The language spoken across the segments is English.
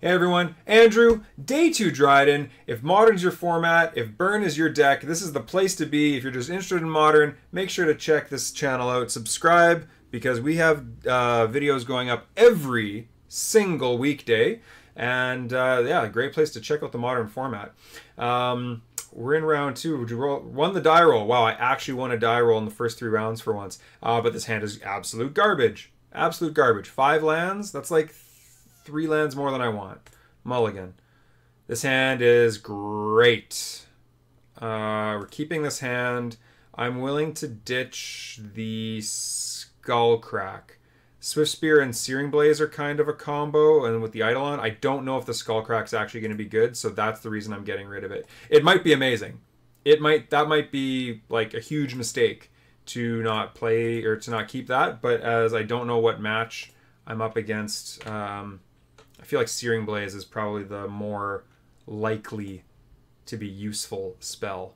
Hey everyone, Andrew, day 2 Dryden. If Modern's your format, if Burn is your deck, this is the place to be. If you're just interested in Modern, make sure to check this channel out. Subscribe, because we have videos going up every single weekday. And yeah, great place to check out the Modern format. We're in round 2. Won the die roll. Wow, I actually won a die roll in the first 3 rounds for once. But this hand is absolute garbage. Absolute garbage. 5 lands? That's like 3 lands more than I want. Mulligan. This hand is great. We're keeping this hand. I'm willing to ditch the Skullcrack. Swift Spear and Searing Blaze are kind of a combo, and with the Eidolon, I don't know if the Skullcrack's actually going to be good, so that's the reason I'm getting rid of it. It might be amazing. That might be like a huge mistake to not play or to not keep that, but as I don't know what match I'm up against, I feel like Searing Blaze is probably the more likely to be useful spell.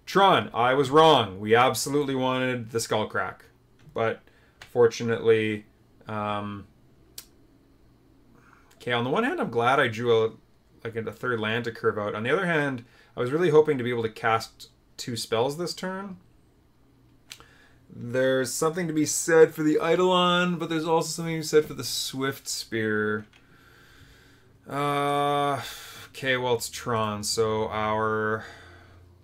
Tron, I was wrong. We absolutely wanted the Skullcrack, but fortunately, okay, on the one hand, I'm glad I drew a 3rd land to curve out. On the other hand, I was really hoping to be able to cast 2 spells this turn. There's something to be said for the Eidolon, but there's also something to be said for the Swift Spear. Okay, well, it's Tron, so our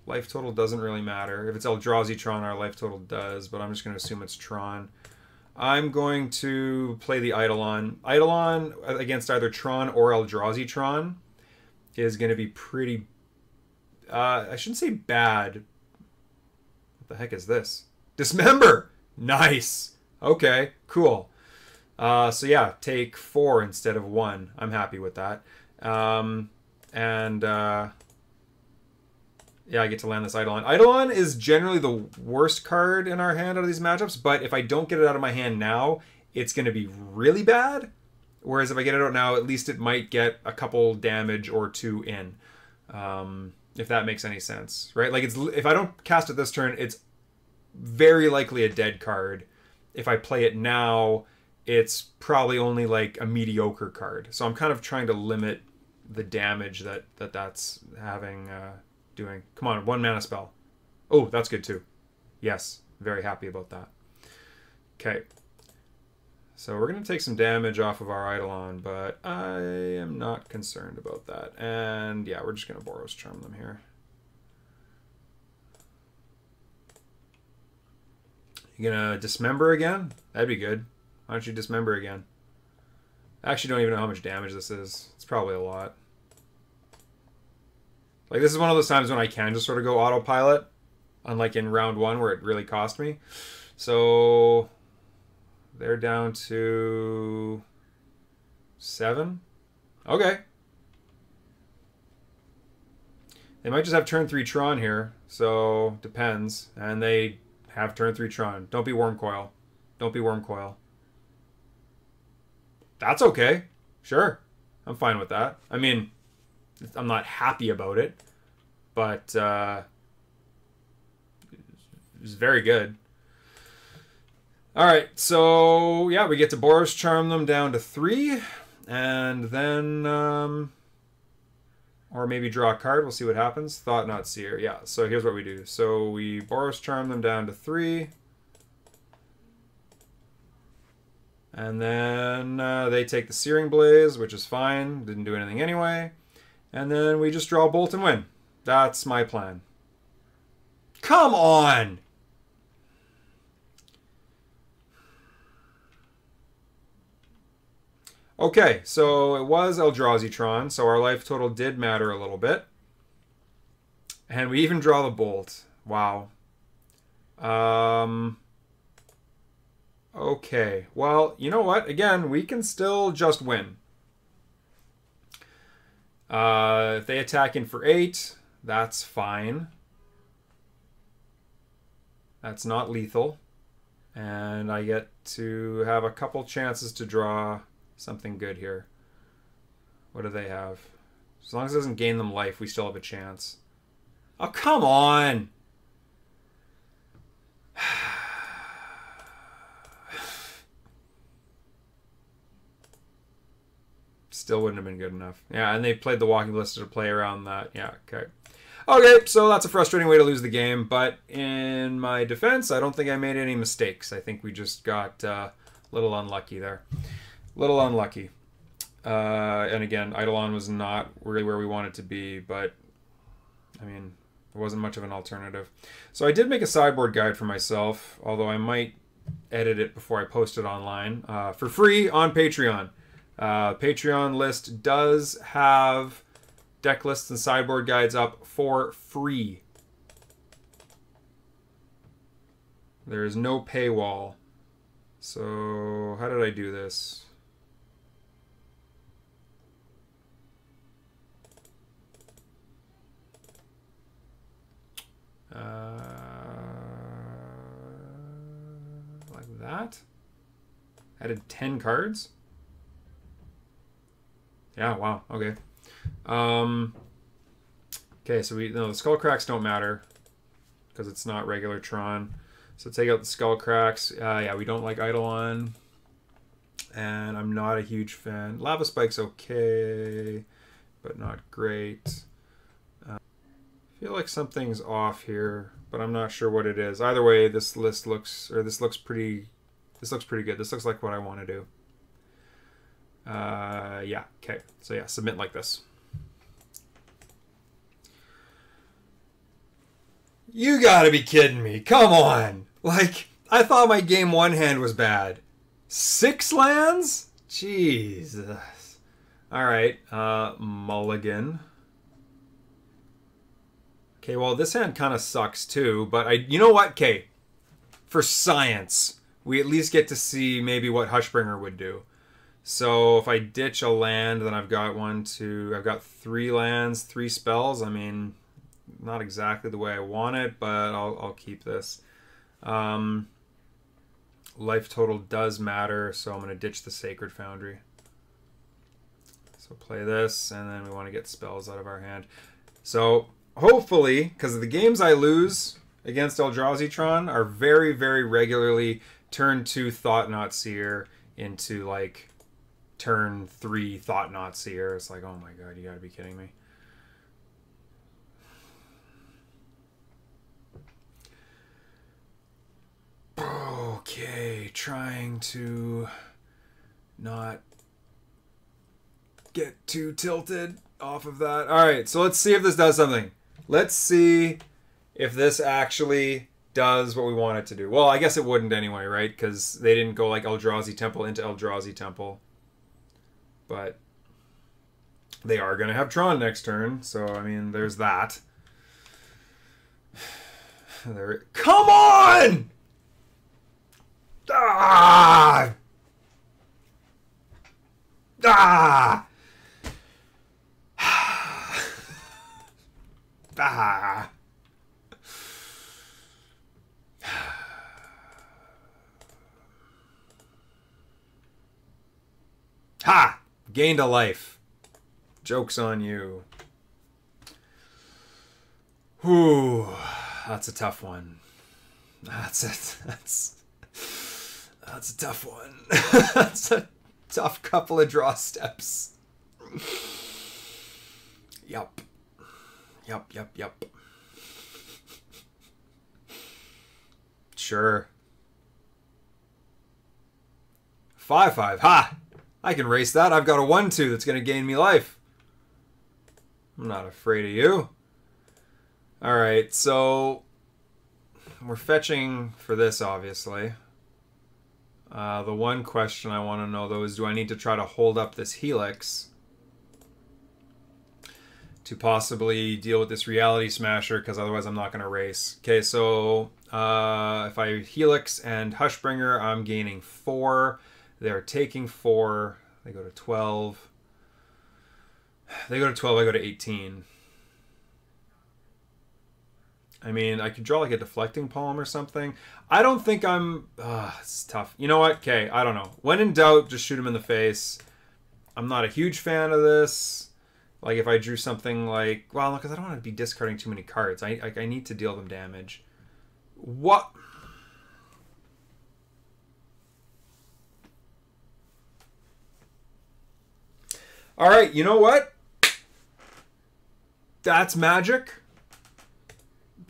life total doesn't really matter. If it's Eldrazi Tron, our life total does, but I'm just going to assume it's Tron. I'm going to play the Eidolon. Eidolon against either Tron or Eldrazi Tron is going to be pretty... I shouldn't say bad. What the heck is this? Dismember! Nice! Okay, cool. So yeah, take 4 instead of 1. I'm happy with that. Yeah, I get to land this Eidolon. Eidolon is generally the worst card in our hand out of these matchups, but if I don't get it out of my hand now, it's going to be really bad. Whereas if I get it out now, at least it might get a couple damage or 2 in. If that makes any sense, right? Like, if I don't cast it this turn, it's very likely a dead card. If I play it now, it's probably only like a mediocre card. So I'm kind of trying to limit the damage that's having... doing. Come on, 1 mana spell. Oh, that's good too. Yes, very happy about that. Okay. So we're going to take some damage off of our Eidolon, but I am not concerned about that. And yeah, we're just going to Boros Charm them here. You going to Dismember again? That'd be good. Why don't you Dismember again? I actually don't even know how much damage this is. It's probably a lot. Like, this is one of those times when I can just sort of go autopilot, unlike in round 1 where it really cost me. So they're down to 7. Okay. They might just have turn 3 Tron here, so depends. And they have turn 3 Tron. Don't be Wormcoil. Don't be Wormcoil. That's okay. Sure. I'm fine with that. I mean, I'm not happy about it, but it's very good. All right, so yeah, we get to Boros Charm them down to 3, and then, or maybe draw a card. We'll see what happens. Thought Not Seer. Yeah, so here's what we do. So we Boros Charm them down to 3. And then they take the Searing Blaze, which is fine. Didn't do anything anyway. And then we just draw Bolt and win. That's my plan. Come on! Okay, so it was Eldrazi Tron, so our life total did matter a little bit. And we even draw the Bolt. Wow. Okay, well, you know what? Again, we can still just win. If they attack in for 8, that's fine. That's not lethal. And I get to have a couple chances to draw something good here. What do they have? As long as it doesn't gain them life, we still have a chance. Oh, come on! Still wouldn't have been good enough. Yeah, and they played the Walking Ballista to play around that. Yeah, okay. Okay, so that's a frustrating way to lose the game, but in my defense, I don't think I made any mistakes. I think we just got a little unlucky there. Little unlucky. And again, Eidolon was not really where we wanted to be, but I mean, there wasn't much of an alternative. So I did make a sideboard guide for myself, although I might edit it before I post it online, for free on Patreon. Patreon list does have deck lists and sideboard guides up for free. There is no paywall. So how did I do this? Like that? Added 10 cards? Yeah, wow, okay. Okay, so the skull cracks don't matter because it's not regular Tron. So take out the skull cracks. Yeah, we don't like Eidolon. And I'm not a huge fan. Lava Spike's okay, but not great. I feel like something's off here, but I'm not sure what it is. Either way, this list looks, or this looks pretty good. This looks like what I want to do. Yeah, okay. So yeah, submit like this. You gotta be kidding me. Come on. Like, I thought my game one hand was bad. 6 lands? Jesus. Alright, mulligan. Okay, well, this hand kind of sucks too, but you know what? Okay, for science, we at least get to see maybe what Hushbringer would do. So if I ditch a land, then I've got I've got 3 lands, 3 spells. I mean, not exactly the way I want it, but I'll keep this. Life total does matter, so I'm going to ditch the Sacred Foundry. So play this, and then we want to get spells out of our hand. So hopefully, because the games I lose against Eldrazi Tron are very, very regularly turn 2 Thought-Knot Seer into like turn 3 Thought-Knot Seer. It's like, oh my god, you gotta be kidding me. Okay, trying to not get too tilted off of that. Alright, so let's see if this does something. Let's see if this actually does what we want it to do. Well, I guess it wouldn't anyway, right? Because they didn't go like Eldrazi Temple into Eldrazi Temple. But they are going to have Tron next turn, so I mean, there's that. Come on! Ah! Ah! Ah! Ha! Gained a life. Joke's on you. Whew. That's a tough one. That's a tough one. That's a tough couple of draw steps. Yup. Yup. Sure. 5/5. Ha! I can race that. I've got a 1/2 that's going to gain me life. I'm not afraid of you. Alright, so we're fetching for this, obviously. The one question I want to know, though, is do I need to try to hold up this Helix to possibly deal with this Reality Smasher, because otherwise I'm not going to race. Okay, so if I Helix and Hushbringer, I'm gaining 4. They're taking 4. They go to 12. They go to 12, I go to 18. I mean, I could draw like a Deflecting Palm or something. I don't think I'm... it's tough. You know what? Okay, I don't know. When in doubt, just shoot him in the face. I'm not a huge fan of this. Like, if I drew something like... Well, because I don't want to be discarding too many cards. I need to deal them damage. What... All right, you know what? That's Magic.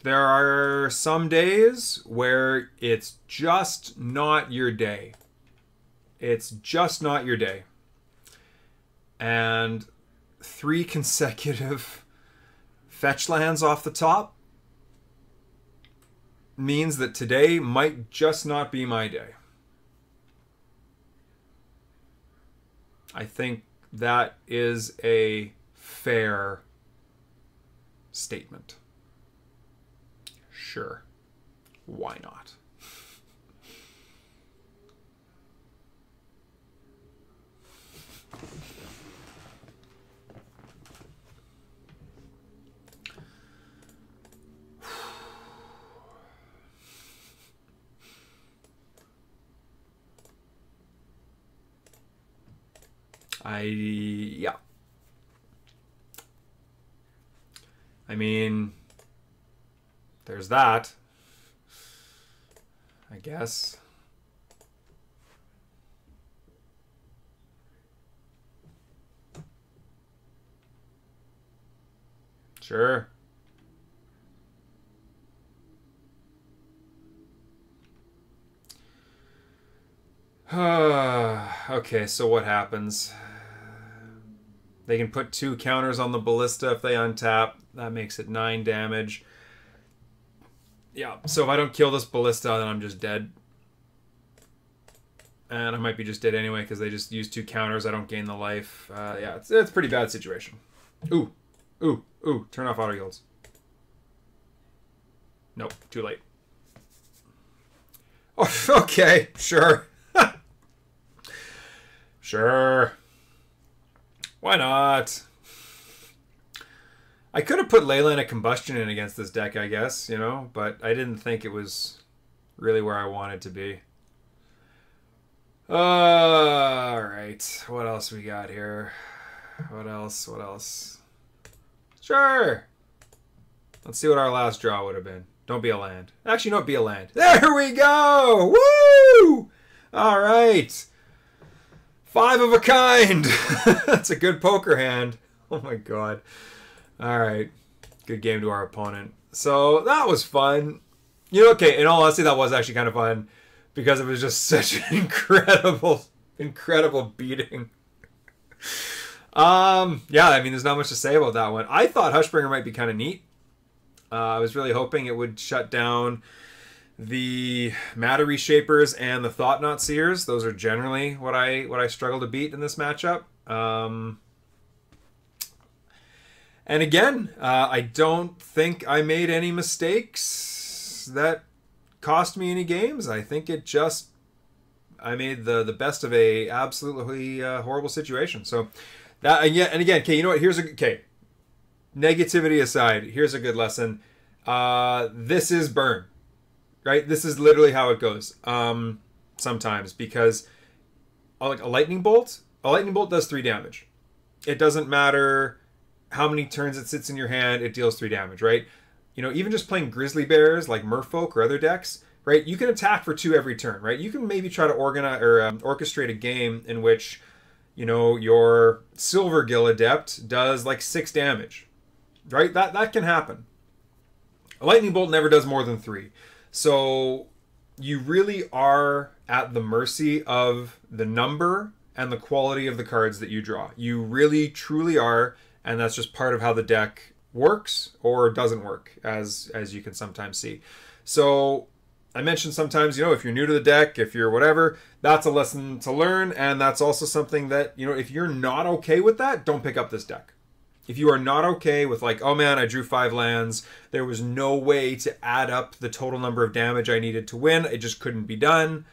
There are some days where it's just not your day. It's just not your day. And 3 consecutive fetch lands off the top means that today might just not be my day. I think that is a fair statement. Sure. Why not? Yeah. I mean, there's that, I guess. Sure. Okay, so what happens? They can put 2 counters on the ballista if they untap. That makes it 9 damage. Yeah, so if I don't kill this ballista, then I'm just dead. And I might be just dead anyway because they just use 2 counters. I don't gain the life. Yeah, it's a pretty bad situation. Ooh. Ooh. Ooh. Turn off auto yields. Nope. Too late. Oh, okay. Sure. Sure. Why not? I could have put Leyline of Combustion in against this deck, I guess, you know, but I didn't think it was really where I wanted to be. Alright. What else we got here? What else? What else? Sure! Let's see what our last draw would have been. Don't be a land. Actually, don't be a land. There we go! Woo! Alright. 5 of a kind! That's a good poker hand. Oh my god. Alright. Good game to our opponent. So, that was fun. You know, okay, in all honesty, that was actually kind of fun. Because it was just such an incredible beating. Yeah, I mean, there's not much to say about that one. I thought Hushbringer might be kind of neat. I was really hoping it would shut down the Matter Reshapers and the Thought-Knot Seers. Those are generally what I struggle to beat in this matchup. And again, I don't think I made any mistakes that cost me any games. I think it just, I made the best of a absolutely horrible situation. So that, and again, okay, you know what? Okay, negativity aside, here's a good lesson. This is burn, right? This is literally how it goes. Sometimes, because like a lightning bolt does 3 damage. It doesn't matter how many turns it sits in your hand, it deals 3 damage, right? You know, even just playing Grizzly Bears like Merfolk or other decks, right? You can attack for 2 every turn, right? You can maybe try to organize or orchestrate a game in which, you know, your Silver Gill Adept does like 6 damage, right? That can happen. A lightning bolt never does more than 3. So you really are at the mercy of the number and the quality of the cards that you draw. You really, truly are, and that's just part of how the deck works or doesn't work, as you can sometimes see. So I mentioned sometimes, you know, if you're new to the deck, if you're whatever, that's a lesson to learn, and that's also something that, you know, if you're not okay with that, don't pick up this deck. If you are not okay with like, oh man, I drew 5 lands, there was no way to add up the total number of damage I needed to win, it just couldn't be done,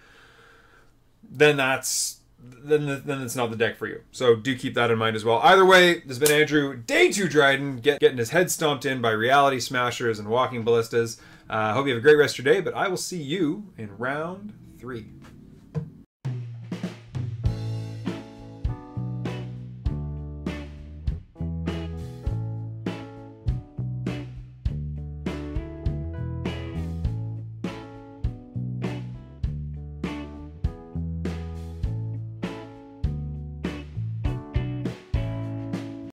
then it's not the deck for you. So do keep that in mind as well. Either way, this has been Andrew, Day 2 Dryden, getting his head stomped in by Reality Smashers and Walking Ballistas. Hope you have a great rest of your day, but I will see you in round 3.